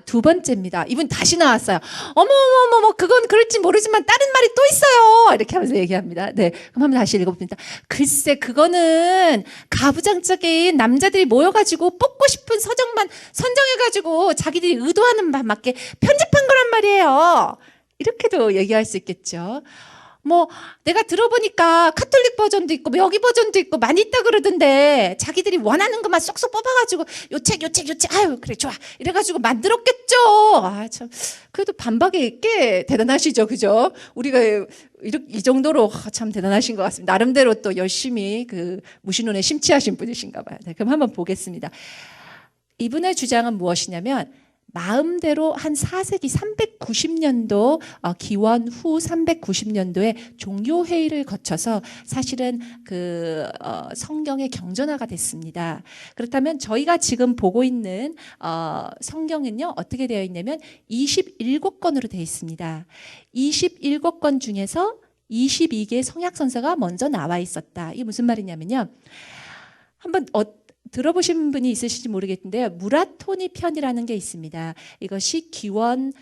두 번째입니다. 이분 다시 나왔어요. 어머머머머, 그건 그럴지 모르지만 다른 말이 또 있어요. 이렇게 하면서 얘기합니다. 네, 그럼 한번 다시 읽어봅니다. 글쎄, 그거는 가부장적인 남자들이 모여가지고 뽑고 싶은 서적만 선정해가지고 자기들이 의도하는 바 맞게 편집한 거란 말이에요. 이렇게도 얘기할 수 있겠죠. 뭐 내가 들어보니까 카톨릭 버전도 있고 뭐 여기 버전도 있고 많이 있다 그러던데 자기들이 원하는 것만 쏙쏙 뽑아가지고 요 책 아유 그래 좋아 이래가지고 만들었겠죠. 참 그래도 반박이 꽤 대단하시죠, 그죠? 우리가 이 정도로 참 대단하신 것 같습니다. 나름대로 또 열심히 그 무신론에 심취하신 분이신가 봐요. 네, 그럼 한번 보겠습니다. 이분의 주장은 무엇이냐면 마음대로 한 4세기 390년도 기원 후 390년도에 종교회의를 거쳐서 사실은 그 성경의 경전화가 됐습니다. 그렇다면 저희가 지금 보고 있는 성경은요 어떻게 되어 있냐면 27권으로 되어 있습니다. 27권 중에서 22개의 성약선서가 먼저 나와 있었다. 이게 무슨 말이냐면요. 한번 들어보신 분이 있으실지 모르겠는데요. 무라토니 편이라는 게 있습니다. 이것이 기원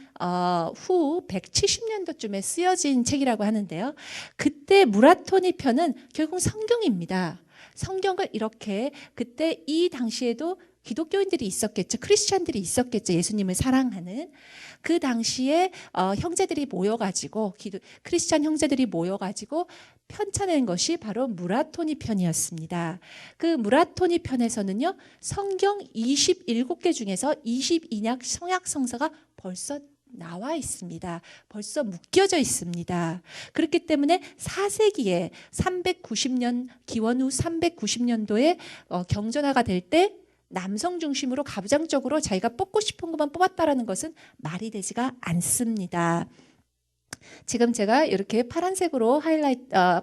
후 170년도쯤에 쓰여진 책이라고 하는데요. 그때 무라토니 편은 결국 성경입니다. 성경을 이렇게 그때 이 당시에도 기독교인들이 있었겠죠. 크리스찬들이 있었겠죠. 예수님을 사랑하는. 그 당시에 형제들이 모여가지고 크리스찬 형제들이 모여가지고 편찬한 것이 바로 무라토니 편이었습니다. 그 무라토니 편에서는요. 성경 27개 중에서 22약 성약성서가 벌써 나와 있습니다. 벌써 묶여져 있습니다. 그렇기 때문에 4세기에 390년 기원 후 390년도에 경전화가 될 때 남성 중심으로 가부장적으로 자기가 뽑고 싶은 것만 뽑았다라는 것은 말이 되지가 않습니다. 지금 제가 이렇게 파란색으로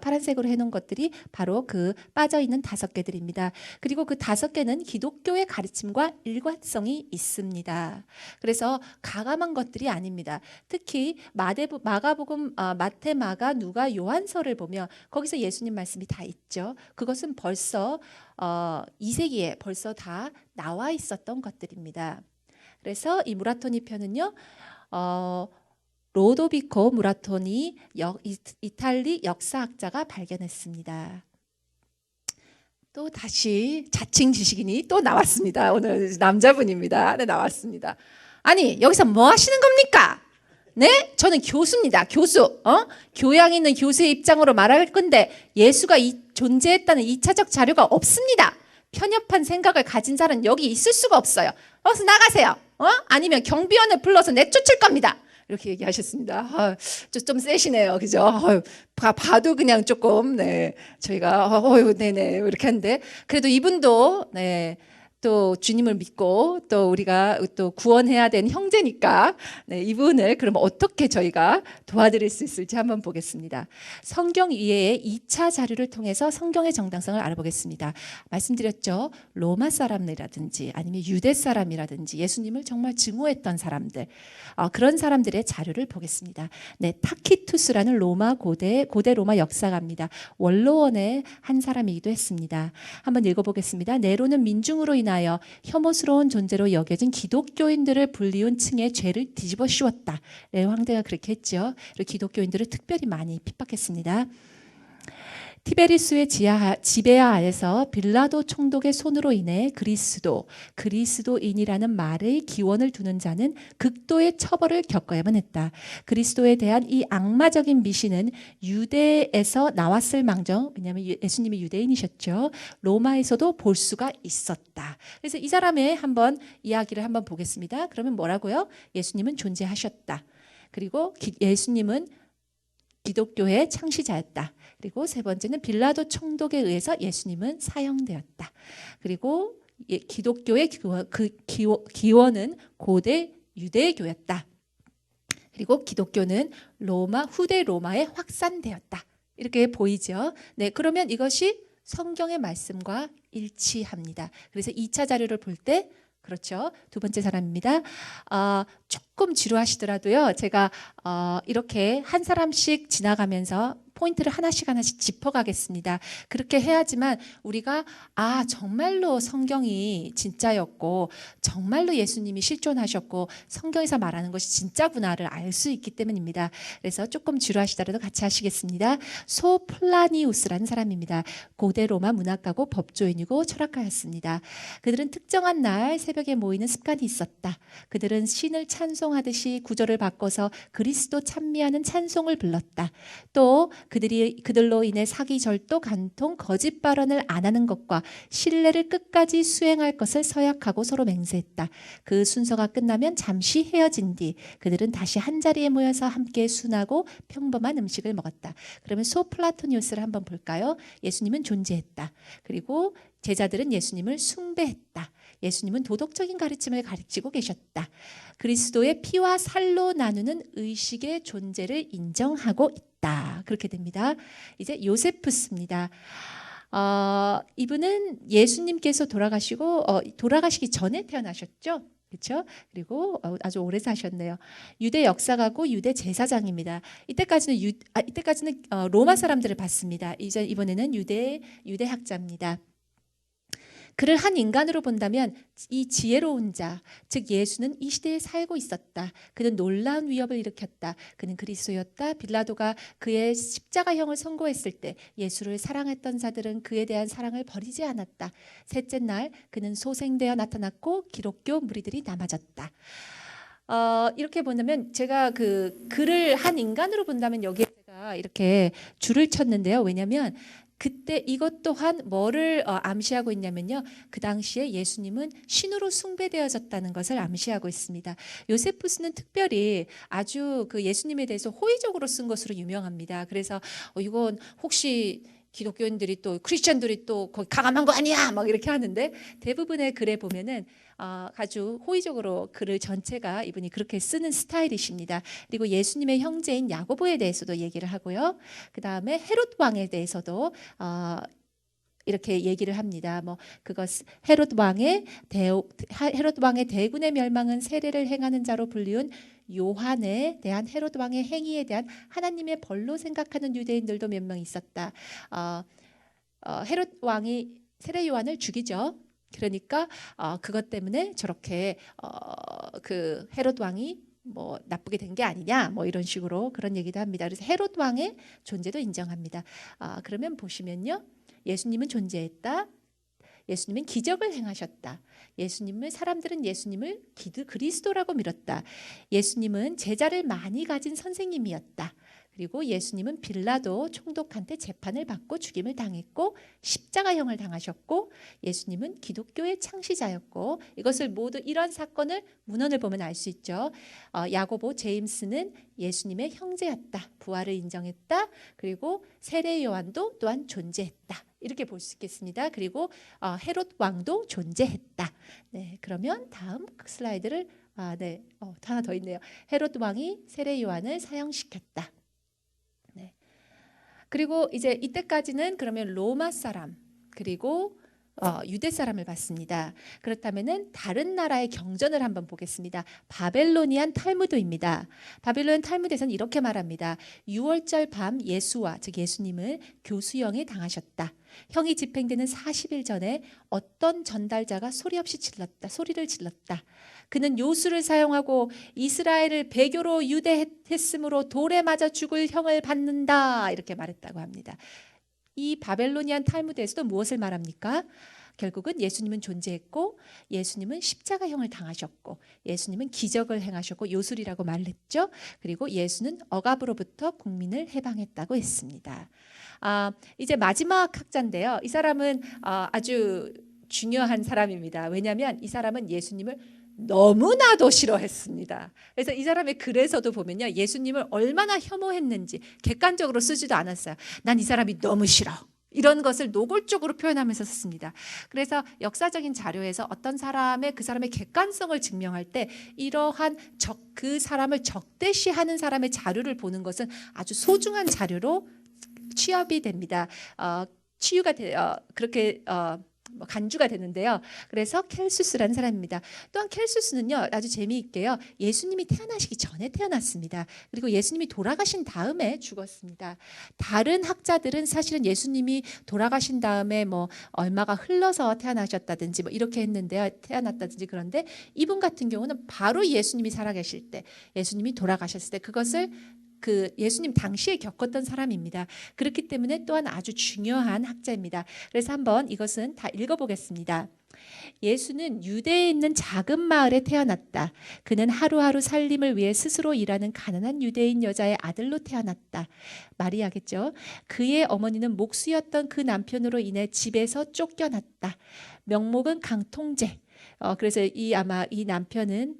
파란색으로 해놓은 것들이 바로 그 빠져있는 5개들입니다. 그리고 그 5개는 기독교의 가르침과 일관성이 있습니다. 그래서 가감한 것들이 아닙니다. 특히 마가복음, 마태, 마가, 누가, 요한서를 보면 거기서 예수님 말씀이 다 있죠. 그것은 벌써 2세기에 벌써 다 나와 있었던 것들입니다. 그래서 이 무라토니 편은요. 로도비코 무라토니 이탈리 역사학자가 발견했습니다. 또 다시 자칭 지식인이 또 나왔습니다. 오늘 남자분입니다. 네, 나왔습니다. 아니 여기서 뭐 하시는 겁니까? 네? 저는 교수입니다. 교수. 교양 있는 교수의 입장으로 말할 건데 예수가 존재했다는 2차적 자료가 없습니다. 편협한 생각을 가진 사람은 여기 있을 수가 없어요. 어서 나가세요. 아니면 경비원을 불러서 내쫓을 겁니다. 이렇게 얘기하셨습니다. 좀 세시네요. 그죠? 봐도 그냥 조금, 네. 저희가, 네네. 이렇게 하는데. 그래도 이분도, 네. 또 주님을 믿고 또 우리가 또 구원해야 되는 형제니까 네, 이분을 그럼 어떻게 저희가 도와드릴 수 있을지 한번 보겠습니다. 성경 이외의 2차 자료를 통해서 성경의 정당성을 알아보겠습니다. 말씀드렸죠. 로마 사람이라든지 아니면 유대 사람이라든지 예수님을 정말 증오했던 사람들 그런 사람들의 자료를 보겠습니다. 네, 타키투스라는 고대 로마 역사가입니다. 원로원의 한 사람이기도 했습니다. 한번 읽어보겠습니다. 네로는 민중으로 인하여 혐오스러운 존재로 여겨진 기독교인들을 불리운 층의 죄를 뒤집어 씌웠다. 네로 황제가 그렇게 했죠. 그리고 기독교인들을 특별히 많이 핍박했습니다. 티베리스의 지배하에서 빌라도 총독의 손으로 인해 그리스도인이라는 말의 기원을 두는 자는 극도의 처벌을 겪어야만 했다. 그리스도에 대한 이 악마적인 미신은 유대에서 나왔을 망정, 왜냐하면 예수님이 유대인이셨죠. 로마에서도 볼 수가 있었다. 그래서 이 사람의 이야기를 한번 보겠습니다. 그러면 뭐라고요? 예수님은 존재하셨다. 그리고 예수님은 기독교의 창시자였다. 그리고 세 번째는 빌라도 총독에 의해서 예수님은 사형되었다. 그리고 기독교의 기원은 고대 유대교였다. 그리고 기독교는 후대 로마에 확산되었다. 이렇게 보이죠. 네, 그러면 이것이 성경의 말씀과 일치합니다. 그래서 2차 자료를 볼 때 그렇죠. 두 번째 사람입니다. 조금 지루하시더라도요. 제가 이렇게 한 사람씩 지나가면서 포인트를 하나씩 짚어가겠습니다. 그렇게 해야지만 우리가 정말로 성경이 진짜였고 정말로 예수님이 실존하셨고 성경에서 말하는 것이 진짜구나를 알 수 있기 때문입니다. 그래서 조금 지루하시더라도 같이 하시겠습니다. 소플라니우스라는 사람입니다. 고대 로마 문학가고 법조인이고 철학가였습니다. 그들은 특정한 날 새벽에 모이는 습관이 있었다. 그들은 신을 찬송하듯이 구절을 바꿔서 그리스도 찬미하는 찬송을 불렀다. 또 그들로 인해 사기, 절도, 간통, 거짓 발언을 안 하는 것과 신뢰를 끝까지 수행할 것을 서약하고 서로 맹세했다. 그 순서가 끝나면 잠시 헤어진 뒤 그들은 다시 한자리에 모여서 함께 순하고 평범한 음식을 먹었다. 그러면 소플라토니우스를 한번 볼까요? 예수님은 존재했다. 그리고 제자들은 예수님을 숭배했다. 예수님은 도덕적인 가르침을 가르치고 계셨다. 그리스도의 피와 살로 나누는 의식의 존재를 인정하고 있다. 그렇게 됩니다. 이제 요세푸스입니다. 이분은 예수님께서 돌아가시기 전에 태어나셨죠. 그렇죠? 그리고 아주 오래 사셨네요. 유대 역사가고 유대 제사장입니다. 이때까지는 로마 사람들을 봤습니다. 이번에는 유대 학자입니다. 그를 한 인간으로 본다면 이 지혜로운 자, 즉 예수는 이 시대에 살고 있었다. 그는 놀라운 위협을 일으켰다. 그는 그리스도였다. 빌라도가 그의 십자가형을 선고했을 때 예수를 사랑했던 자들은 그에 대한 사랑을 버리지 않았다. 셋째 날 그는 소생되어 나타났고 기독교 무리들이 남아졌다. 이렇게 본다면 제가 그를 한 인간으로 본다면 여기에 제가 이렇게 줄을 쳤는데요. 왜냐하면 그때 이것 또한 뭐를 암시하고 있냐면요. 그 당시에 예수님은 신으로 숭배되어졌다는 것을 암시하고 있습니다. 요세푸스는 특별히 아주 그 예수님에 대해서 호의적으로 쓴 것으로 유명합니다. 그래서 이건 혹시 기독교인들이 또 크리스천들이 또 거기 가감한 거 아니야 막 이렇게 하는데 대부분의 글에 보면은 아주 호의적으로 글을 전체가 이분이 그렇게 쓰는 스타일이십니다. 그리고 예수님의 형제인 야고보에 대해서도 얘기를 하고요. 그 다음에 헤롯 왕에 대해서도 이렇게 얘기를 합니다. 헤롯 왕의 대군의 멸망은 세례를 행하는 자로 불리운 요한에 대한 헤롯 왕의 행위에 대한 하나님의 벌로 생각하는 유대인들도 몇 명 있었다. 헤롯 왕이 세례 요한을 죽이죠. 그러니까 그것 때문에 저렇게 그 헤롯 왕이 나쁘게 된 게 아니냐 이런 식으로 그런 얘기도 합니다. 그래서 헤롯 왕의 존재도 인정합니다. 그러면 보시면요. 예수님은 존재했다. 예수님은 기적을 행하셨다. 사람들은 예수님을 그리스도라고 믿었다. 예수님은 제자를 많이 가진 선생님이었다. 그리고 예수님은 빌라도 총독한테 재판을 받고 죽임을 당했고 십자가형을 당하셨고 예수님은 기독교의 창시자였고 이것을 모두 이런 사건을 문헌을 보면 알 수 있죠. 야고보, 제임스는 예수님의 형제였다. 부활을 인정했다. 그리고 세례 요한도 또한 존재했다. 이렇게 볼 수 있겠습니다. 그리고 헤롯 왕도 존재했다. 네, 그러면 다음 슬라이드를 하나 더 있네요. 헤롯 왕이 세례 요한을 사형시켰다. 네. 그리고 이제 이때까지는 그러면 로마 사람 그리고 유대 사람을 봤습니다. 그렇다면은 다른 나라의 경전을 한번 보겠습니다. 바벨로니안 탈무드입니다. 바벨로니안 탈무드에서는 이렇게 말합니다. 6월절 밤 예수와 즉 예수님을 교수형에 당하셨다. 형이 집행되는 40일 전에 어떤 전달자가 소리를 질렀다. 그는 요술을 사용하고 이스라엘을 배교로 유대했으므로 돌에 맞아 죽을 형을 받는다. 이렇게 말했다고 합니다. 이 바벨로니안 탈무드에서도 무엇을 말합니까? 결국은 예수님은 존재했고 예수님은 십자가형을 당하셨고 예수님은 기적을 행하셨고 요술이라고 말을 했죠. 그리고 예수는 억압으로부터 국민을 해방했다고 했습니다. 이제 마지막 학자인데요. 이 사람은 아주 중요한 사람입니다. 왜냐하면 이 사람은 예수님을 너무나도 싫어했습니다. 그래서 이 사람의 글에서도 보면요. 예수님을 얼마나 혐오했는지 객관적으로 쓰지도 않았어요. 난 이 사람이 너무 싫어. 이런 것을 노골적으로 표현하면서 썼습니다. 그래서 역사적인 자료에서 어떤 그 사람의 객관성을 증명할 때 이러한 그 사람을 적대시하는 사람의 자료를 보는 것은 아주 소중한 자료로 취합이 됩니다. 치유가 그렇게 간주가 되는데요. 그래서 켈수스라는 사람입니다. 또한 켈수스는요, 아주 재미있게요, 예수님이 태어나시기 전에 태어났습니다. 그리고 예수님이 돌아가신 다음에 죽었습니다. 다른 학자들은 사실은 예수님이 돌아가신 다음에 뭐 얼마가 흘러서 태어나셨다든지 뭐 이렇게 했는데요, 태어났다든지. 그런데 이분 같은 경우는 바로 예수님이 살아계실 때, 예수님이 돌아가셨을 때 그것을 그 예수님 당시에 겪었던 사람입니다. 그렇기 때문에 또한 아주 중요한 학자입니다. 그래서 한번 이것은 다 읽어보겠습니다. 예수는 유대에 있는 작은 마을에 태어났다. 그는 하루하루 살림을 위해 스스로 일하는 가난한 유대인 여자의 아들로 태어났다. 마리아겠죠. 그의 어머니는 목수였던 그 남편으로 인해 집에서 쫓겨났다. 명목은 강통제. 그래서 아마 이 남편은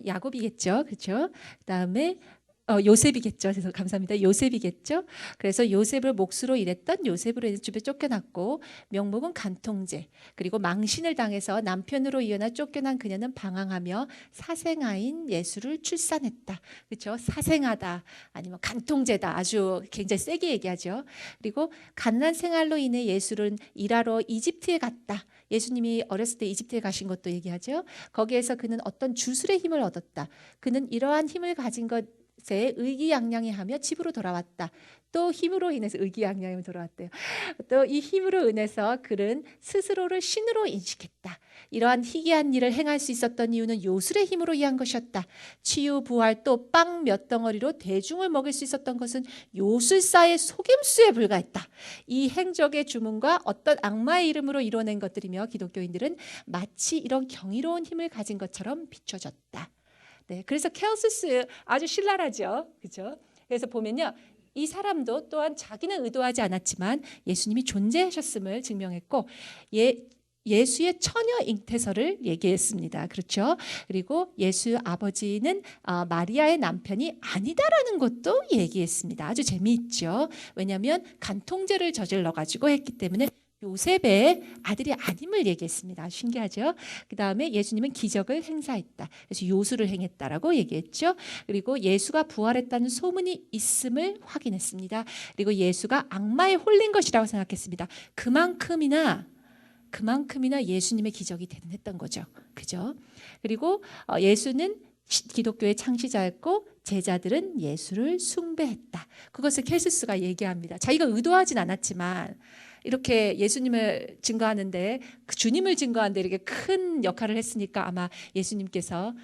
야곱이겠죠, 그렇죠? 그다음에 요셉이겠죠. 그래서 감사합니다. 요셉이겠죠. 그래서 요셉을 몫으로 일했던 요셉으로 집에 쫓겨났고, 명목은 간통죄. 그리고 망신을 당해서 남편으로 이어나 쫓겨난 그녀는 방황하며 사생아인 예수를 출산했다. 그렇죠? 사생아다, 아니면 간통죄다. 아주 굉장히 세게 얘기하죠. 그리고 가난한 생활로 인해 예수는 일하러 이집트에 갔다. 예수님이 어렸을 때 이집트에 가신 것도 얘기하죠. 거기에서 그는 어떤 주술의 힘을 얻었다. 그는 이러한 힘을 가진 것에 의기양양해하며 집으로 돌아왔다. 또 힘으로 인해서 의기양양하며 돌아왔대요. 또 이 힘으로 인해서 그는 스스로를 신으로 인식했다. 이러한 희귀한 일을 행할 수 있었던 이유는 요술의 힘으로 인한 것이었다. 치유, 부활, 또 빵 몇 덩어리로 대중을 먹일 수 있었던 것은 요술사의 속임수에 불과했다. 이 행적의 주문과 어떤 악마의 이름으로 이뤄낸 것들이며 기독교인들은 마치 이런 경이로운 힘을 가진 것처럼 비춰졌다. 네, 그래서 켈수스 아주 신랄하죠, 그렇죠? 그래서 보면요, 이 사람도 또한 자기는 의도하지 않았지만 예수님이 존재하셨음을 증명했고, 예수의 처녀 잉태설을 얘기했습니다. 그렇죠? 그리고 예수 아버지는 마리아의 남편이 아니다라는 것도 얘기했습니다. 아주 재미있죠. 왜냐하면 간통죄를 저질러 가지고 했기 때문에 요셉의 아들이 아님을 얘기했습니다. 신기하죠? 그 다음에 예수님은 기적을 행사했다. 그래서 요술을 행했다라고 얘기했죠. 그리고 예수가 부활했다는 소문이 있음을 확인했습니다. 그리고 예수가 악마에 홀린 것이라고 생각했습니다. 그만큼이나 예수님의 기적이 대단했던 거죠. 그죠? 그리고 예수는 기독교의 창시자였고 제자들은 예수를 숭배했다. 그것을 켈수스가 얘기합니다. 자기가 의도하진 않았지만 이렇게 예수님을 증거하는데, 그 주님을 증거하는데 이렇게 큰 역할을 했으니까 아마 예수님께서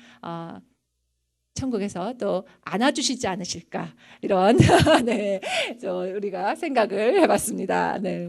천국에서 또 안아주시지 않으실까, 이런 네, 우리가 생각을 해봤습니다. 네.